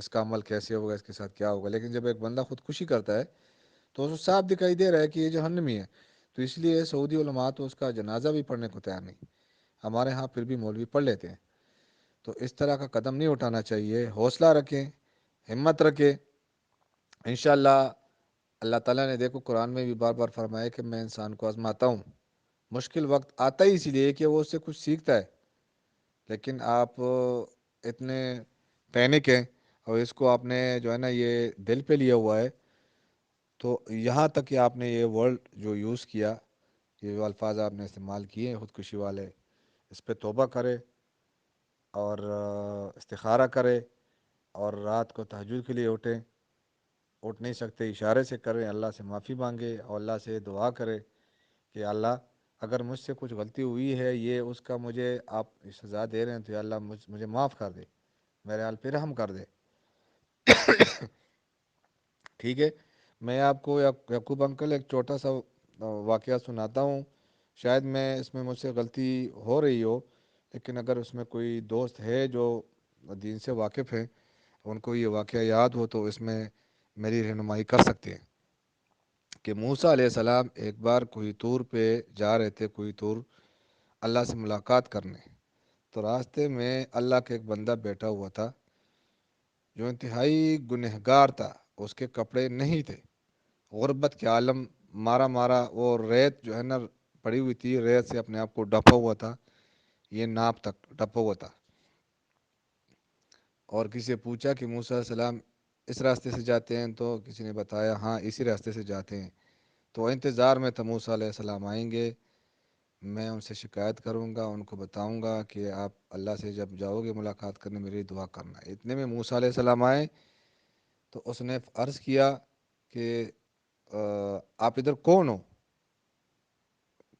اس کا عمل کیسے ہوگا، اس کے ساتھ کیا ہوگا، لیکن جب ایک بندہ خودکشی کرتا ہے تو اس کو صاف دکھائی دے رہا ہے کہ یہ جہنمی ہے. تو اس لیے سعودی علماء تو اس کا جنازہ بھی پڑھنے کو تیار نہیں. ہمارے ہاں پھر بھی مولوی پڑھ لیتے ہیں. تو اس طرح کا قدم نہیں اٹھانا چاہیے. حوصلہ رکھیں، ہمت رکھیں. انشاءاللہ اللہ تعالیٰ نے دیکھو قرآن میں بھی بار بار فرمایا کہ میں انسان کو آزماتا ہوں. مشکل وقت آتا ہی اسی لیے کہ وہ اس سے کچھ سیکھتا ہے. لیکن آپ اتنے پینک ہیں اور اس کو آپ نے جو ہے نا یہ دل پہ لیا ہوا ہے. تو یہاں تک کہ آپ نے یہ ورڈ جو یوز کیا، یہ جو الفاظ آپ نے استعمال کیے ہیں خودکشی والے، اس پہ توبہ کرے اور استخارہ کرے اور رات کو تہجد کے لیے اٹھیں. اٹھ نہیں سکتے اشارے سے کریں، اللہ سے معافی مانگے اور اللہ سے دعا کرے کہ اللہ اگر مجھ سے کچھ غلطی ہوئی ہے، یہ اس کا مجھے آپ سزا دے رہے ہیں تو یا اللہ مجھے معاف کر دے، میرے حال پہ رحم کر دے. ٹھیک ہے. میں آپ کو یعقوب انکل ایک چھوٹا سا واقعہ سناتا ہوں. شاید میں اس میں مجھ سے غلطی ہو رہی ہو، لیکن اگر اس میں کوئی دوست ہے جو دین سے واقف ہیں، ان کو یہ واقعہ یاد ہو تو اس میں میری رہنمائی کر سکتے ہیں. کہ موسیٰ علیہ السلام ایک بار کوئی طور پہ جا رہے تھے، کوئی طور اللہ سے ملاقات کرنے. تو راستے میں اللہ کا ایک بندہ بیٹھا ہوا تھا جو انتہائی گنہگار تھا. اس کے کپڑے نہیں تھے، غربت کے عالم، مارا مارا، وہ ریت جو ہے نا پڑی ہوئی تھی، ریت سے اپنے آپ کو ڈھپا ہوا تھا، یہ ناپ تک ڈھپا ہوا تھا. اور کسی سے پوچھا کہ موسیٰ علیہ السلام اس راستے سے جاتے ہیں؟ تو کسی نے بتایا ہاں اسی راستے سے جاتے ہیں. تو انتظار میں تھا موسیٰ علیہ السلام آئیں گے، میں ان سے شکایت کروں گا، ان کو بتاؤں گا کہ آپ اللہ سے جب جاؤ گے ملاقات کرنے میری دعا کرنا. اتنے میں موسیٰ علیہ السلام آئے تو اس نے عرض کیا کہ آپ ادھر کون ہو،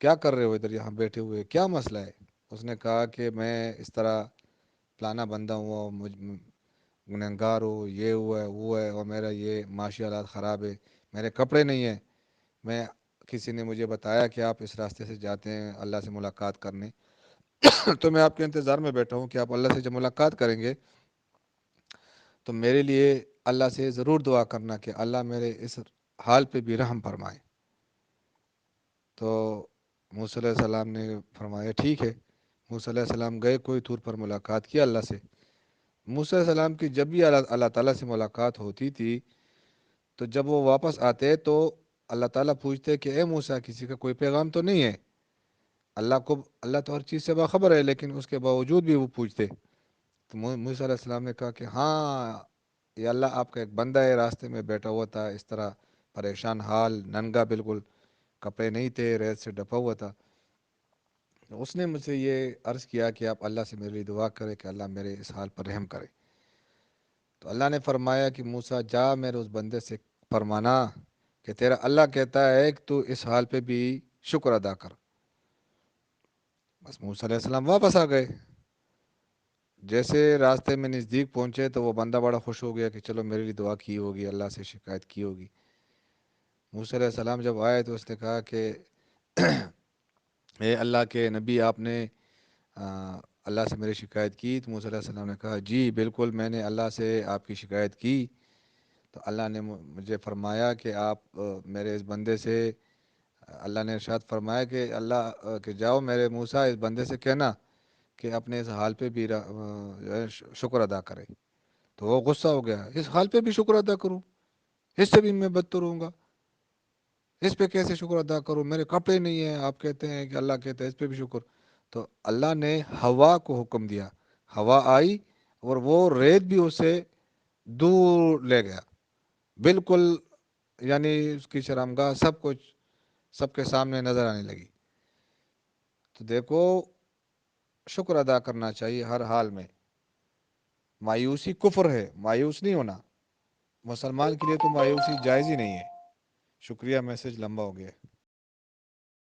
کیا کر رہے ہو ادھر یہاں بیٹھے ہوئے، کیا مسئلہ ہے؟ اس نے کہا کہ میں اس طرح فلانا بندہ ہوا، گنہگار ہو، یہ ہوا ہے وہ ہے، اور میرا یہ معاشی حالات خراب ہے، میرے کپڑے نہیں ہیں، میں کسی نے مجھے بتایا کہ آپ اس راستے سے جاتے ہیں اللہ سے ملاقات کرنے، تو میں آپ کے انتظار میں بیٹھا ہوں کہ آپ اللہ سے جب ملاقات کریں گے تو میرے لیے اللہ سے ضرور دعا کرنا کہ اللہ میرے اس حال پہ بھی رحم فرمائے. تو موسیٰ علیہ السلام نے فرمایا ٹھیک ہے. موسیٰ علیہ السلام گئے، کوئی طور پر ملاقات کیا اللہ سے. موسیٰ علیہ السلام کی جب بھی اللہ تعالیٰ سے ملاقات ہوتی تھی تو جب وہ واپس آتے تو اللہ تعالیٰ پوچھتے کہ اے موسیٰ کسی کا کوئی پیغام تو نہیں ہے؟ اللہ تو ہر چیز سے باخبر ہے، لیکن اس کے باوجود بھی وہ پوچھتے. تو موسیٰ علیہ السلام نے کہا کہ ہاں یہ اللہ آپ کا ایک بندہ ہے، راستے میں بیٹھا ہوا تھا اس طرح پریشان حال، ننگا بالکل، کپڑے نہیں تھے، ریت سے ڈھپا ہوا تھا. اس نے مجھ سے یہ عرض کیا کہ آپ اللہ سے میرے لیے دعا کرے کہ اللہ میرے اس حال پر رحم کرے. تو اللہ نے فرمایا کہ موسیٰ جا میرے اس بندے سے فرمانا کہ تیرا اللہ کہتا ہے کہ تو اس حال پہ بھی شکر ادا کر. بس موسیٰ علیہ السلام واپس آ گئے. جیسے راستے میں نزدیک پہنچے تو وہ بندہ بڑا خوش ہو گیا کہ چلو میرے لیے دعا کی ہوگی، اللہ سے شکایت کی ہوگی. موسیٰ علیہ السلام جب آئے تو اس نے کہا کہ اے اللہ کے نبی، آپ نے اللہ سے میری شکایت کی؟ تو موسیٰ علیہ السلام نے کہا جی بالکل، میں نے اللہ سے آپ کی شکایت کی. تو اللہ نے مجھے فرمایا کہ آپ میرے اس بندے سے، اللہ نے ارشاد فرمایا کہ اللہ کہ جاؤ میرے موسیٰ اس بندے سے کہنا کہ اپنے اس حال پہ بھی شکر ادا کرے. تو وہ غصہ ہو گیا، اس حال پہ بھی شکر ادا کروں، اس سے بھی میں بدتر ہوں گا، اس پہ کیسے شکر ادا کروں، میرے کپڑے نہیں ہیں، آپ کہتے ہیں کہ اللہ کہتے ہیں اس پہ بھی شکر. تو اللہ نے ہوا کو حکم دیا، ہوا آئی اور وہ ریت بھی اسے دور لے گیا بالکل، یعنی اس کی شرمگاہ سب کچھ سب کے سامنے نظر آنے لگی. تو دیکھو شکر ادا کرنا چاہیے ہر حال میں. مایوسی کفر ہے، مایوس نہیں ہونا. مسلمان کے لیے تو مایوسی جائز ہی نہیں ہے. شکریہ، میسج لمبا ہو گیا.